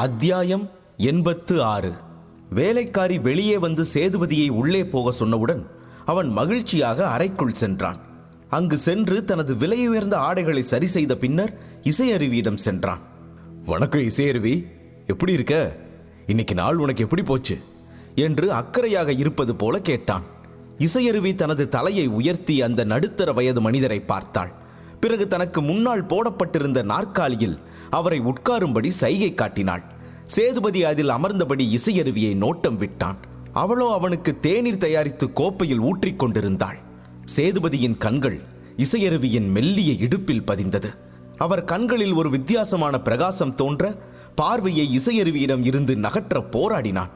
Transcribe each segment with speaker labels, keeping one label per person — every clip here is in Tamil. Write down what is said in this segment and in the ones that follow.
Speaker 1: அத்தியாயம் 86. வேலைக்காரி வெளியே வந்து சேதுபதியை உள்ளே போக சொன்னவுடன் அவன் மகிழ்ச்சியாக அறைக்குள் சென்றான். அங்கு சென்று தனது விலையுயர்ந்த ஆடைகளை சரி செய்த பின்னர் இசையருவியிடம் சென்றான்.
Speaker 2: வணக்கம் இசையருவி, எப்படி இருக்க? இன்னைக்கு நாள் உனக்கு எப்படி போச்சு
Speaker 1: என்று அக்கறையாக இருப்பது போல கேட்டான். இசையருவி தனது தலையை உயர்த்தி அந்த நடுத்தர வயது மனிதரை பார்த்தாள். பிறகு தனக்கு முன்னால் போடப்பட்டிருந்த நாற்காலியில் அவரை உட்காரும்படி சைகை காட்டினாள். சேதுபதி அதில் அமர்ந்தபடி இசையருவியை நோட்டம் விட்டான். அவளோ அவனுக்கு தேநீர் தயாரித்து கோப்பையில் ஊற்றிக் கொண்டிருந்தாள். சேதுபதியின் கண்கள் இசையருவியின் மெல்லிய இடுப்பில் பதிந்தது. அவர் கண்களில் ஒரு வித்தியாசமான பிரகாசம் தோன்ற பார்வையை இசையருவியிடம் இருந்து நகற்ற போராடினான்.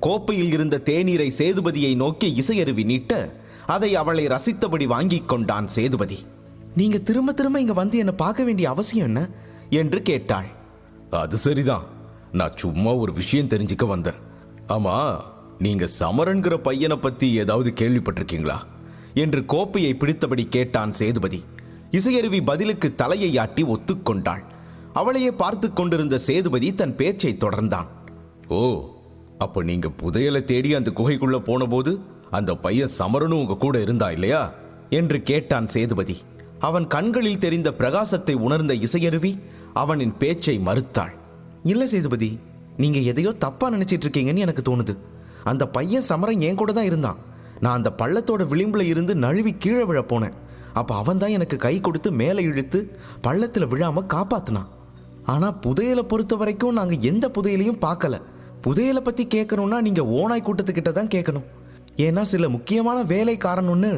Speaker 1: கோப்பையில் இருந்த தேநீரை சேதுபதியை நோக்கி இசையருவி நீட்ட அதை அவளை ரசித்தபடி வாங்கிக் கொண்டான் சேதுபதி. நீங்க திரும்ப திரும்ப இங்க வந்து என்ன பார்க்க வேண்டிய அவசியம் என்ன என்று கேட்டாள்.
Speaker 2: அது சரிதான், நான் சும்மா ஒரு விஷயம் தெரிஞ்சுக்க வந்தேன். ஆமா, நீங்க சமரன்கிற பையனை பத்தி ஏதாவது கேள்விப்பட்டிருக்கீங்களா
Speaker 1: என்று கோப்பையை பிடித்தபடி கேட்டான் சேதுபதி. இசையருவி பதிலுக்கு தலையை ஆட்டி ஒத்துக்கொண்டாள். அவளையே பார்த்து கொண்டிருந்த சேதுபதி தன் பேச்சை தொடர்ந்தான்.
Speaker 2: ஓ, அப்ப நீங்க புதையலை தேடி அந்த குகைக்குள்ள போன போது அந்த பையன் சமரனும் உங்க கூட இருந்தா இல்லையா
Speaker 1: என்று கேட்டான் சேதுபதி. அவன் கண்களில் தெரிந்த பிரகாசத்தை உணர்ந்த இசையருவி அவனின் பேச்சை மறுத்தாள். இல்ல சேதுபதி, நீங்க எதையோ தப்பா நினைச்சிட்டு இருக்கீங்கன்னு எனக்கு தோணுது. அந்த பையன் சமரன் என் கூட தான் இருந்தான். நான் அந்த பள்ளத்தோட விளிம்புல இருந்து நழுவி கீழே விழ போனேன். அப்ப அவன் தான் எனக்கு கை கொடுத்து மேலே இழுத்து பள்ளத்துல விழாம காப்பாத்தினான். ஆனா புதையலை பொறுத்த வரைக்கும் நாங்க எந்த புதையலையும் பார்க்கல. புதையலை பத்தி கேட்கணும்னா நீங்க ஓனாய் கூட்டத்துக்கிட்ட தான் கேட்கணும். ஏன்னா சில முக்கியமான வேலை காரணம்னு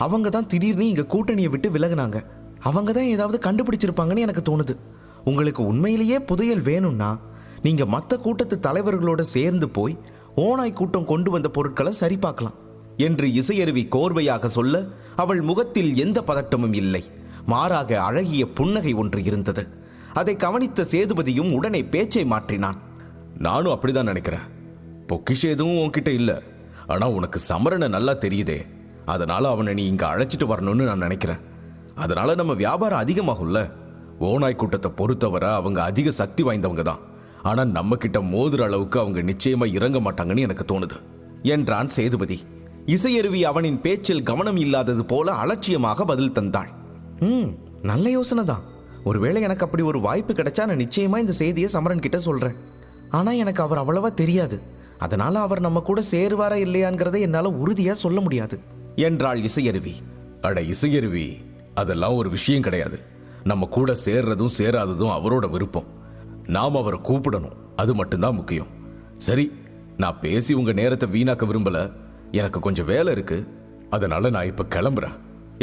Speaker 1: அவங்க தான் திடீர்னு இங்க கூட்டணியை விட்டு விலகுனாங்க. அவங்க தான் ஏதாவது கண்டுபிடிச்சிருப்பாங்கன்னு எனக்கு தோணுது. உங்களுக்கு உண்மையிலேயே புதையல் வேணும்னா நீங்க மற்ற கூட்டத்து தலைவர்களோட சேர்ந்து போய் ஓனாய் கூட்டம் கொண்டு வந்த பொருட்களை சரி பார்க்கலாம் என்று இசையருவி கோர்வையாக சொல்ல அவள் முகத்தில் எந்த பதட்டமும் இல்லை. மாறாக அழகிய புன்னகை ஒன்று இருந்தது. அதை கவனித்த சேதுபதியும் உடனே பேச்சை மாற்றினான்.
Speaker 2: நானும் அப்படிதான் நினைக்கிறேன். பொக்கிஷம் எதுவும் உன்கிட்ட இல்ல, ஆனா உனக்கு சமரனை நல்லா தெரியுதே, அதனால அவனை நீ இங்க அழைச்சிட்டு வரணும்னு நான் நினைக்கிறேன். அதனால நம்ம வியாபாரம் அதிகமாகும்ல. ஓனாய் கூட்டத்தை பொறுத்தவரை அவங்க அதிக சக்தி வாய்ந்தவங்க தான். ஆனா நம்ம கிட்ட மோதுற அளவுக்கு அவங்க நிச்சயமா இறங்க மாட்டாங்கன்னு எனக்கு தோணுது
Speaker 1: என்றான் சேதுபதி. இசையருவி அவனின் பேச்சில் கவனம் இல்லாதது போல அலட்சியமாக பதில் தந்தாள். நல்ல யோசனை தான். ஒருவேளை எனக்கு அப்படி ஒரு வாய்ப்பு கிடைச்சா நான் நிச்சயமா இந்த செய்தியை சமரன் கிட்ட சொல்றேன். ஆனா எனக்கு அவர் அவ்வளவா தெரியாது. அதனால அவர் நம்ம கூட சேருவாரா இல்லையாங்கிறத என்னால உறுதியா சொல்ல முடியாது என்றாள் இசையருவி.
Speaker 2: அட இசையருவி, அதெல்லாம் ஒரு விஷயம் கிடையாது. நம்ம கூட சேர்றதும் சேராததும் அவரோட விருப்பம். நாம் அவரை கூப்பிடணும், அது மட்டும்தான் முக்கியம். சரி, நான் பேசி உங்க நேரத்தை வீணாக்க விரும்பல. எனக்கு கொஞ்சம் வேலை இருக்கு, அதனால நான் இப்ப கிளம்புறேன்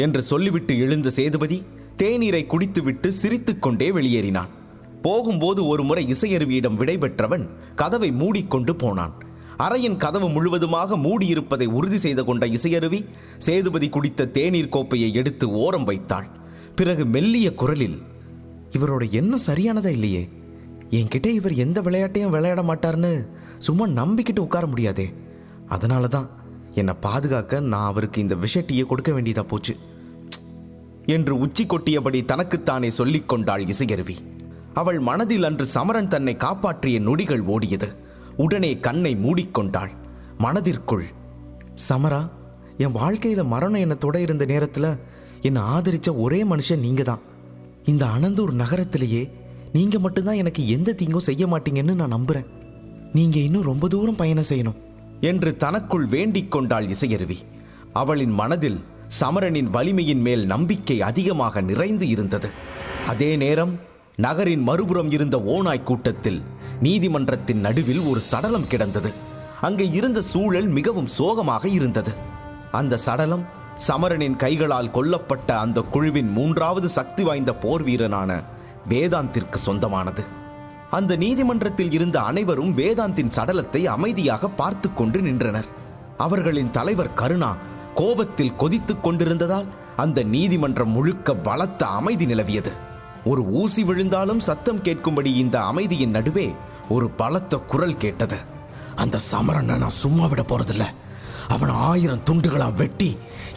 Speaker 1: என்று சொல்லிவிட்டு எழுந்த சேதுபதி தேநீரை குடித்துவிட்டு சிரித்துக் கொண்டே வெளியேறினான். போகும்போது ஒரு முறை இசையருவியிடம் விடைபெற்றவன் கதவை மூடிக்கொண்டு போனான். அறையின் கதவு முழுவதுமாக மூடியிருப்பதை உறுதி செய்து கொண்ட இசையருவி சேதுபதி குடித்த தேநீர் கோப்பையை எடுத்து ஓரம் வைத்தாள். பிறகு மெல்லிய குரலில், இவரோட எண்ணம் சரியானதா இல்லையே. என்கிட்ட இவர் எந்த விளையாட்டையும் விளையாட மாட்டார்னு சும்மா நம்பிக்கிட்டு உட்கார முடியாதே. அதனால தான் என்னை பாதுகாக்க நான் அவருக்கு இந்த விஷட்டியை கொடுக்க வேண்டியதா போச்சு என்று உச்சி கொட்டியபடி தனக்குத்தானே சொல்லிக் கொண்டாள் இசையருவி. அவள் மனதில் அன்று சமரன் தன்னை காப்பாற்றிய நொடிகள் ஓடியது. உடனே கண்ணை மூடிக்கொண்டாள். மனதிற்குள், சமரா, என் வாழ்க்கையில மரணம் என்னை தொட இருந்த நேரத்துல என்னை ஆதரிச்ச ஒரே மனுஷன் நீங்க தான். இந்த அனந்தூர் நகரத்திலேயே நீங்க மட்டும்தான் எனக்கு எந்த தீங்கும் செய்ய மாட்டீங்கன்னு நான் நம்புறேன். நீங்க இன்னும் ரொம்ப தூரம் பயணம் செய்யணும் என்று தனக்குள் வேண்டிக் கொண்டாள் இசையருவி. அவளின் மனதில் சமரனின் வலிமையின் மேல் நம்பிக்கை அதிகமாக நிறைந்து இருந்தது. அதே நேரம் நகரின் மறுபுறம் இருந்த ஓனாய் கூட்டத்தில் நீதிமன்றத்தின் நடுவில் ஒரு சடலம் கிடந்தது. அங்கே இருந்த சூழல் மிகவும் சோகமாக இருந்தது. அந்த சடலம் சமரனின் கைகளால் கொல்லப்பட்ட அந்த குழுவின் 3வது சக்தி வாய்ந்த போர் வீரனான வேதாந்திற்கு சொந்தமானது. அந்த நீதிமன்றத்தில் இருந்த அனைவரும் வேதாந்தின் சடலத்தை அமைதியாக பார்த்து கொண்டு நின்றனர். அவர்களின் தலைவர் கருணா கோபத்தில் கொதித்துக் கொண்டிருந்ததால் அந்த நீதிமன்றம் முழுக்க பலத்த அமைதி நிலவியது. ஒரு ஊசி விழுந்தாலும் சத்தம் கேட்கும்படி இந்த அமைதியின் நடுவே ஒரு பலத்த குரல் கேட்டது. அந்த சமரனை நான் சும்மா விட போறதில்ல. அவன் 1000 துண்டுகளா வெட்டி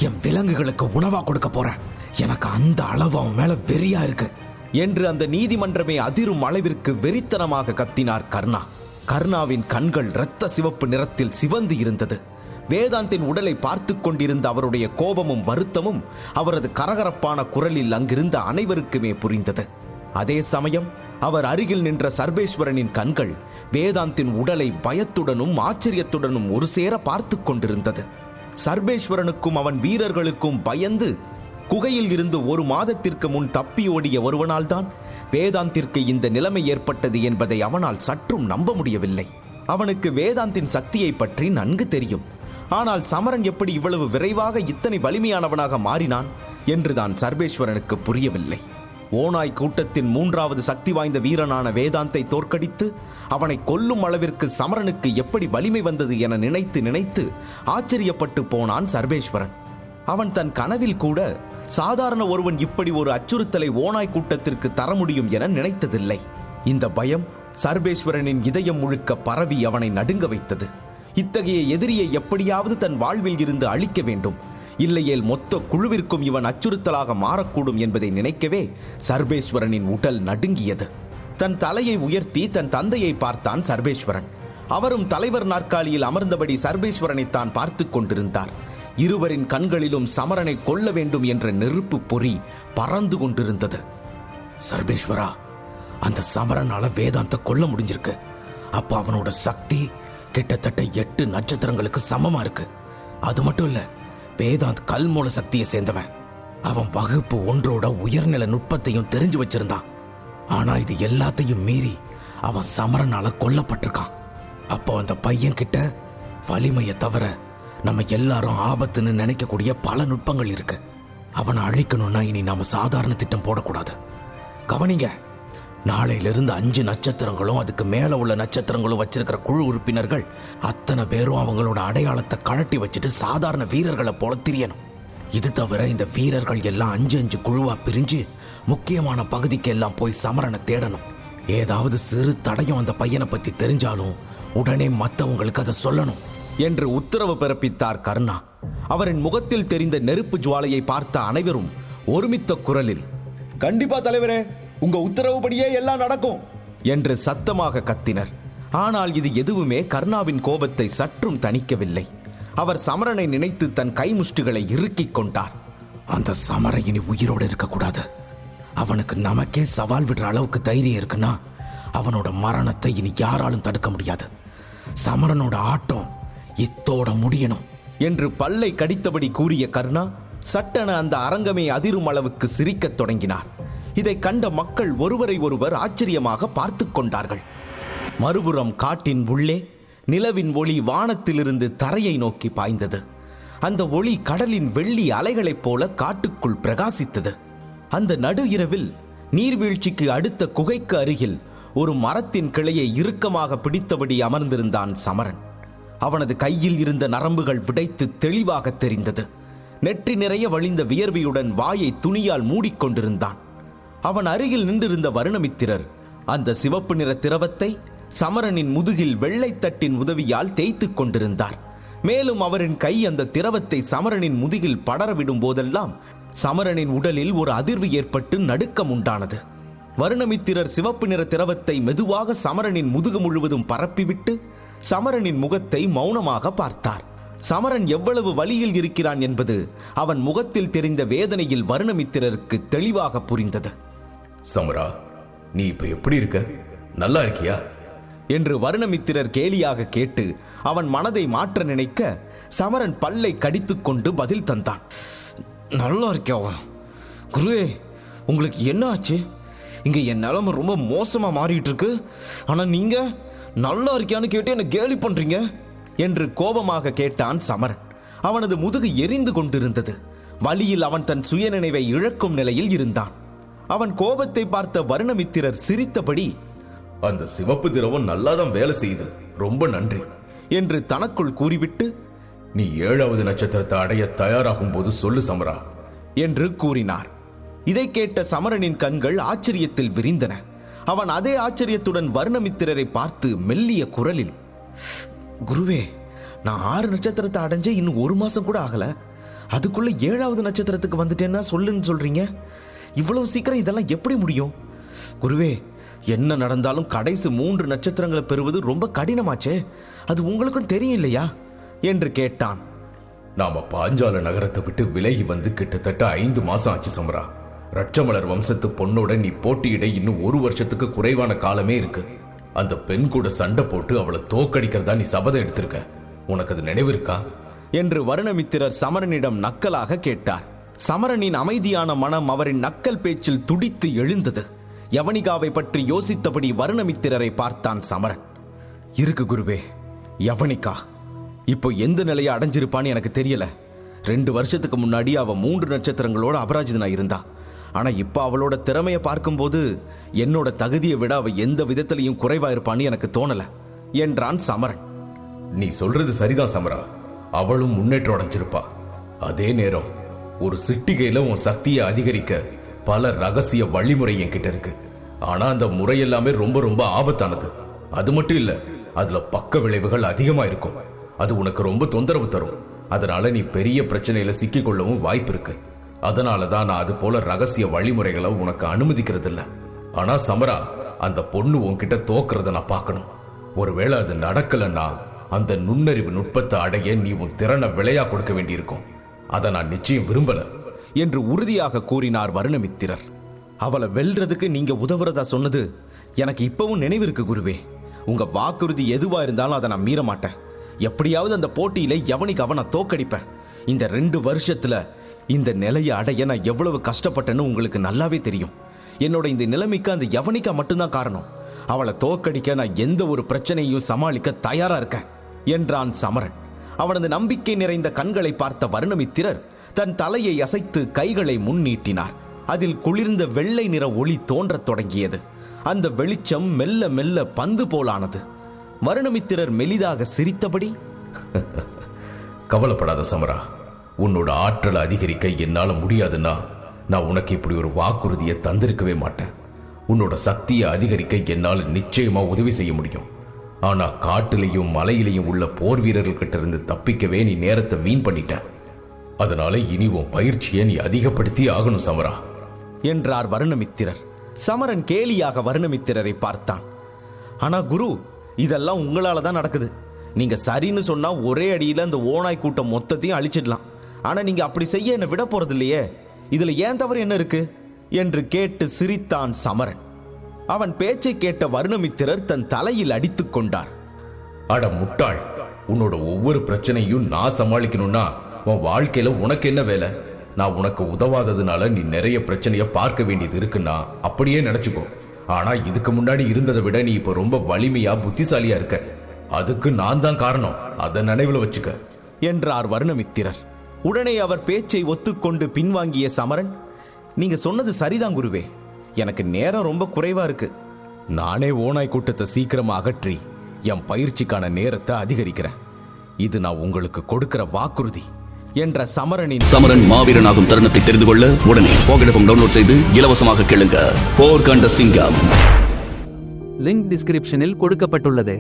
Speaker 1: என் விலங்குகளுக்கு உணவா கொடுக்க போறேன். எனக்கு அந்த அளவு அவன் மேல வெறியா இருக்கு என்று அந்த நீதிமன்றமே அதிரும் அளவிற்கு வெறித்தனமாக கத்தினார் கர்ணா. கர்ணாவின் கண்கள் இரத்த சிவப்பு நிறத்தில் சிவந்து இருந்தது. வேதாந்தின் உடலை பார்த்து கொண்டிருந்த அவருடைய கோபமும் வருத்தமும் அவரது கரகரப்பான குரலில் அங்கிருந்த அனைவருக்குமே புரிந்தது. அதே சமயம் அவர் அருகில் நின்ற சர்வேஸ்வரனின் கண்கள் வேதாந்தின் உடலை பயத்துடனும் ஆச்சரியத்துடனும் ஒரு சேர பார்த்து கொண்டிருந்தது. சர்வேஸ்வரனுக்கும் அவன் வீரர்களுக்கும் பயந்து குகையில் இருந்து 1 மாதத்திற்கு முன் தப்பியோடிய ஒருவனால் தான் வேதாந்திற்கு இந்த நிலைமை ஏற்பட்டது என்பதை அவனால் சற்றும் நம்ப முடியவில்லை. அவனுக்கு வேதாந்தின் சக்தியை பற்றி நன்கு தெரியும். ஆனால் சமரன் எப்படி இவ்வளவு விரைவாக இத்தனை வலிமையானவனாக மாறினான் என்றுதான் சர்வேஸ்வரனுக்கு புரியவில்லை. ஓநாய் கூட்டத்தின் 3வது சக்தி வாய்ந்த வீரனான வேதாந்தை தோற்கடித்து அவனை கொல்லும் அளவிற்கு சமரனுக்கு எப்படி வலிமை வந்தது என நினைத்து நினைத்து ஆச்சரியப்பட்டு போனான் சர்வேஸ்வரன். அவன் தன் கனவில் கூட சாதாரண ஒருவன் இப்படி ஒரு அச்சுறுத்தலை ஓநாய் கூட்டத்திற்கு தர முடியும் என நினைத்ததில்லை. இந்த பயம் சர்வேஸ்வரனின் இதயம் முழுக்க பரவி அவனை நடுங்க வைத்தது. இத்தகைய எதிரியை எப்படியாவது தன் வாழ்வில் இருந்து அழிக்க வேண்டும், இல்லையேல் மொத்த குழுவிற்கும் இவன் அச்சுறுத்தலாக மாறக்கூடும் என்பதை நினைக்கவே சர்வேஸ்வரனின் உடல் நடுங்கியது. தன் தலையை உயர்த்தி தன் தந்தையை பார்த்தான் சர்வேஸ்வரன். அவரும் தலைவர் நாற்காலியில் அமர்ந்தபடி சர்வேஸ்வரனை தான் பார்த்து கொண்டிருந்தார். இருவரின் கண்களிலும் சமரனை கொல்ல வேண்டும் என்ற நெருப்பு பொறி பறந்து கொண்டிருந்தது. சர்வேஸ்வரா, அந்த சமரனால வேதாந்த கொல்ல முடிஞ்சிருக்கு. அப்ப அவனோட சக்தி கிட்டத்தட்ட 8 நட்சத்திரங்களுக்கு சமமா இருக்கு. அது மட்டும் இல்ல, வேதாந்த் கல்மூல சக்தியை சேர்ந்தவன். அவன் வகுப்பு 1ஓட உயர்நிலை நுட்பத்தையும் தெரிஞ்சு வச்சிருந்தான். ஆனா இது எல்லாத்தையும் மீறி அவன் சமரனால கொல்லப்பட்டிருக்கான். அப்போ அந்த பையன் கிட்ட வலிமையை தவிர நம்ம எல்லாரும் ஆபத்துன்னு நினைக்கக்கூடிய பல நுட்பங்கள் இருக்கு. அவனை அழிக்கணும்னா இனி நாம சாதாரண திட்டம் போடக்கூடாது. கவனிங்க, நாளையிலிருந்து 5 நட்சத்திரங்களும் அதுக்கு மேல உள்ள நட்சத்திரங்களும் வச்சிருக்கிற குழு உறுப்பினர்கள் அத்தனை பேரும் அவங்களோட அடையாளத்தை கழட்டி வச்சுட்டு சாதாரண வீரர்களை போல திரியணும். இது தவிர இந்த வீரர்கள் எல்லாம் 5 குழுவா பிரிஞ்சு முக்கியமான பகுதிக்கு எல்லாம் போய் சமரனை தேடணும். ஏதாவது சிறு தடயம் அந்த பையனை பத்தி தெரிஞ்சாலும் உடனே மற்றவங்களுக்கு அதை சொல்லணும் என்று உத்தரவு பிறப்பித்தார் கர்ணா. அவரின் முகத்தில் தெரிந்த நெருப்பு ஜுவாலையை பார்த்த அனைவரும் ஒருமித்த குரலில், கண்டிப்பா தலைவரே, உங்க உத்தரவுப்படியே எல்லாம் நடக்கும் என்று சத்தமாக கத்தினர். ஆனால் இது எதுவுமே கர்ணாவின் கோபத்தை சற்றும் தணிக்கவில்லை. அவர் சமரனை நினைத்து தன் கைமுஷ்டிகளை இறுக்கிக் கொண்டார். அந்த சமர இனி உயிரோடு இருக்கக்கூடாது. அவனுக்கு நமக்கே சவால் விடுற அளவுக்கு தைரியம் இருக்குன்னா அவனோட மரணத்தை இனி யாராலும் தடுக்க முடியாது. சமரனோட ஆட்டம் இத்தோட முடியணும் என்று பல்லை கடித்தபடி கூறிய கர்ணா சட்டென அந்த அரங்கமே அதிரும் அளவுக்கு சிரிக்கத் தொடங்கினார். இதை கண்ட மக்கள் ஒருவரை ஒருவர் ஆச்சரியமாக பார்த்து கொண்டார்கள். மறுபுறம் காட்டின் உள்ளே நிலவின் ஒளி வானத்திலிருந்து தரையை நோக்கி பாய்ந்தது. அந்த ஒளி கடலின் வெள்ளி அலைகளைப் போல காட்டுக்குள் பிரகாசித்தது. அந்த நடு இரவில் நீர்வீழ்ச்சிக்கு அடுத்த குகைக்கு அருகில் ஒரு மரத்தின் கிளையை இறுக்கமாக பிடித்தபடி அமர்ந்திருந்தான் சமரன். அவனது கையில் இருந்த நரம்புகள் விடைத்து தெளிவாக தெரிந்தது. நெற்றி நிறைய வழிந்த வியர்வையுடன் வாயை துணியால் மூடிக்கொண்டிருந்தான். அவன் அருகில் நின்றிருந்த வருணமித்திரர் அந்த சிவப்பு நிற திரவத்தை சமரனின் முதுகில் வெள்ளைத்தட்டின் உதவியால் தேய்த்து கொண்டிருந்தார். மேலும் அவரின் கை அந்த திரவத்தை சமரனின் முதுகில் படரவிடும் போதெல்லாம் சமரனின் உடலில் ஒரு அதிர்வு ஏற்பட்டு நடுக்கம் உண்டானது. வருணமித்திரர் சிவப்பு நிற திரவத்தை மெதுவாக சமரனின் முதுகு முழுவதும் பரப்பிவிட்டு சமரனின் முகத்தை மௌனமாக பார்த்தார். சமரன் எவ்வளவு வலியில் இருக்கிறான் என்பது அவன் முகத்தில் தெரிந்த வேதனையில் வருணமித்திரருக்கு தெளிவாக புரிந்தது.
Speaker 2: சமரா, நீ இப்ப எப்படி இருக்க? நல்லா இருக்கியா
Speaker 1: என்று வருணமித்திரர் கேலியாக கேட்டு அவன் மனதை மாற்ற நினைக்க சமரன் பல்லை கடித்துக் கொண்டு பதில் தந்தான். நல்லா இருக்கியா குருவே? உங்களுக்கு என்ன ஆச்சு? இங்க என் நிலைமை ரொம்ப மோசமா மாறிட்டு இருக்கு. ஆனா நீங்க நல்லா இருக்கியான்னு கேட்டு என்ன கேலி பண்றீங்க என்று கோபமாக கேட்டான் சமரன். அவனது முதுகு எரிந்து கொண்டிருந்தது. வலியில் அவன் தன் சுயநினைவை இழக்கும் நிலையில் இருந்தான். அவன் கோபத்தை பார்த்த வருணமித்திரர் சிரித்தபடி,
Speaker 2: அந்த சிவப்பு திரவம் நல்லாதான் வேலை செய்யுது, ரொம்ப நன்றி
Speaker 1: என்று தனக்குள் கூறிவிட்டு,
Speaker 2: நீ 7வது நட்சத்திரத்தை அடைய தயாராகும் போது சொல்லு சமரா
Speaker 1: என்று கூறினார். இதை கேட்ட சமரனின் கண்கள் ஆச்சரியத்தில் விரிந்தன. அவன் அதே ஆச்சரியத்துடன் வருணமித்திரரை பார்த்து மெல்லிய குரலில், குருவே, நான் 6 நட்சத்திரத்தை அடைஞ்ச இன்னும் 1 மாசம் கூட ஆகல. அதுக்குள்ள 7வது நட்சத்திரத்துக்கு வந்துட்டேன்னா சொல்லுன்னு சொல்றீங்க. இவ்வளவு சீக்கிரம் இதெல்லாம் எப்படி முடியும்? குருவே, என்ன நடந்தாலும் கடைசி 3 நட்சத்திரங்களை பெறுவது ரொம்ப கடினமாச்சே, அது உங்களுக்கும் தெரியும் இல்லையா என்று கேட்டான்.
Speaker 2: நாம பாஞ்சால நகரத்தை விட்டு விலகி வந்து கிட்டத்தட்ட 5 மாசம் ஆச்சு சமரா. ரட்சமலர் வம்சத்து பொண்ணோட நீ போட்டியிட இன்னும் 1 வருஷத்துக்கு குறைவான காலமே இருக்கு. அந்த பெண் கூட சண்டை போட்டு அவளை தோக்கடிக்கிறதா நீ சபதம் எடுத்திருக்க. உனக்கு அது நினைவு இருக்கா
Speaker 1: என்று வருணமித்திரர் சமரனிடம் நக்கலாக கேட்டார். சமரனின் அமைதியான மனம் அவரின் நக்கல் பேச்சில் துடித்து எழுந்தது. யவனிகாவை பற்றி யோசித்தபடி வருணமித்திரரை பார்த்தான் சமரன். இருக்கு குருவே, யவனிகா இப்போ எந்த நிலையை அடைஞ்சிருப்பான்னு எனக்கு தெரியல. 2 வருஷத்துக்கு முன்னாடி அவ 3 நட்சத்திரங்களோட அபராஜிதனா இருந்தா. ஆனா இப்ப அவளோட திறமையை பார்க்கும்போது என்னோட தகுதியை விட அவ எந்த விதத்திலையும் குறைவா இருப்பான்னு எனக்கு தோணல என்றான் சமரன்.
Speaker 2: நீ சொல்றது சரிதான் சமரா, அவளும் முன்னேற்றம் அடைஞ்சிருப்பா. அதே நேரம் ஒரு சிட்டிகையில உன் சக்தியை அதிகரிக்க பல ரகசிய வழிமுறை என்கிட்ட இருக்கு. ஆனா அந்த முறை எல்லாமே ரொம்ப ரொம்ப ஆபத்தானது. அது மட்டும் இல்ல, அதுல பக்க விளைவுகள் அதிகமா இருக்கும். அது உனக்கு ரொம்ப தொந்தரவு தரும். அதனால நீ பெரிய பிரச்சனையில சிக்கிக்கொள்ளவும் வாய்ப்பு இருக்கு. அதனாலதான் நான் அது போல ரகசிய வழிமுறைகளை உனக்கு அனுமதிக்கிறது இல்ல. ஆனா சமரா, அந்த பொண்ணு உன்கிட்ட தோக்குறத நான் பார்க்கணும். ஒருவேளை அது நடக்கலன்னா அந்த நுண்ணறிவு நுட்பத்தை அடைய நீ உன் திறனை விலையா கொடுக்க வேண்டியிருக்கும். அதை நான் நிச்சயம் விரும்பல
Speaker 1: என்று உறுதியாக கூறினார் வருணமித்திரர். அவளை வெல்றதுக்கு நீங்க உதவுறதா சொன்னது எனக்கு இப்பவும் நினைவிருக்கு குருவே. உங்க வாக்குறுதி எதுவா இருந்தாலும் அதை நான் மீற மாட்டேன். எப்படியாவது அந்த போட்டியில யவனிகாவை நான் தோக்கடிப்பேன். இந்த 2 வருஷத்துல இந்த நிலையை அடைய நான் எவ்வளவு கஷ்டப்பட்டேன்னு உங்களுக்கு நல்லாவே தெரியும். என்னோட இந்த நிலைமைக்கு அந்த யவனிகா மட்டும்தான் காரணம். அவளை தோக்கடிக்க நான் எந்த ஒரு பிரச்சனையும் சமாளிக்க தயாரா இருக்கேன் என்றான் சமரன். அவனது நம்பிக்கை நிறைந்த கண்களை பார்த்த வருணமித்திரர் தன் தலையை அசைத்து கைகளை முன்னீட்டினார். அதில் குளிர்ந்த வெள்ளை நிற ஒளி தோன்றத் தொடங்கியது. அந்த வெளிச்சம் மெல்ல மெல்ல பந்து போலானது. வருணமித்திரர் மெலிதாக சிரித்தபடி,
Speaker 2: கவலைப்படாத சமரா, உன்னோட ஆற்றலை அதிகரிக்க என்னால முடியாதுன்னா நான் உனக்கு இப்படி ஒரு வாக்குறுதியை தந்திருக்கவே மாட்டேன். உன்னோட சக்தியை அதிகரிக்க என்னால் நிச்சயமா உதவி செய்ய முடியும். ஆனா காட்டிலையும் மலையிலையும் உள்ள போர் வீரர்கள் கிட்ட இருந்து தப்பிக்கவே நீ நேரத்தை வீண் பண்ணிட்ட. அதனால இனி உன் பயிற்சியை நீ அதிகப்படுத்தி ஆகணும் சமரா
Speaker 1: என்றார் வருணமித்திரர். சமரன் கேலியாக வருணமித்திரரை பார்த்தான். ஆனா குரு, இதெல்லாம் உங்களால தான் நடக்குது. நீங்க சரின்னு சொன்னா ஒரே அடியில அந்த ஓநாய் கூட்டம் மொத்தத்தையும் அழிச்சிடலாம். ஆனா நீங்க அப்படி செய்ய என்ன விட போறது இல்லையே. இதுல ஏன் தவறு என்ன இருக்கு என்று கேட்டு சிரித்தான் சமரன். அவன் பேச்சை கேட்ட வருணமித்திரர் தன் தலையில் அடித்துக் கொண்டார்.
Speaker 2: அட முட்டாள், உன்னோட ஒவ்வொரு பிரச்சனையும் நான் சமாளிக்கணும்னா உன் வாழ்க்கையில உனக்கு என்ன வேலை? நான் உனக்கு உதவாததுனால நீ நிறைய பிரச்சனைய பார்க்க வேண்டியது இருக்குன்னா அப்படியே நினைச்சுக்கோ. ஆனா இதுக்கு முன்னாடி இருந்ததை விட நீ இப்ப ரொம்ப வலிமையா புத்திசாலியா இருக்க. அதுக்கு நான் தான் காரணம், அதை நினைவுல வச்சுக்க
Speaker 1: என்றார் வருணமித்திரர். உடனே அவர் பேச்சை ஒத்துக்கொண்டு பின்வாங்கிய சமரன், நீங்க சொன்னது சரிதான் குருவே. எனக்கு நேரம் ரொம்ப குறைவா இருக்கு. நானே ஓநாய் கூட்டத்தை சீக்கிரமா அகற்றி என் பயிற்சிக்கான நேரத்தை அதிகரிக்கிறேன். இது நான் உங்களுக்கு கொடுக்கிற வாக்குறுதி என்ற சமரன்
Speaker 3: மாவீரனாகும் தருணத்தை தெரிந்து கொள்ள உடனே பாக்கெட் எஃப்எம் டவுன்லோட் செய்து இலவசமாக கேளுங்க. போர் கண்ட சிங்கம்.
Speaker 4: லிங்க் டிஸ்கிரிப்ஷனில் கொடுக்கப்பட்டுள்ளது.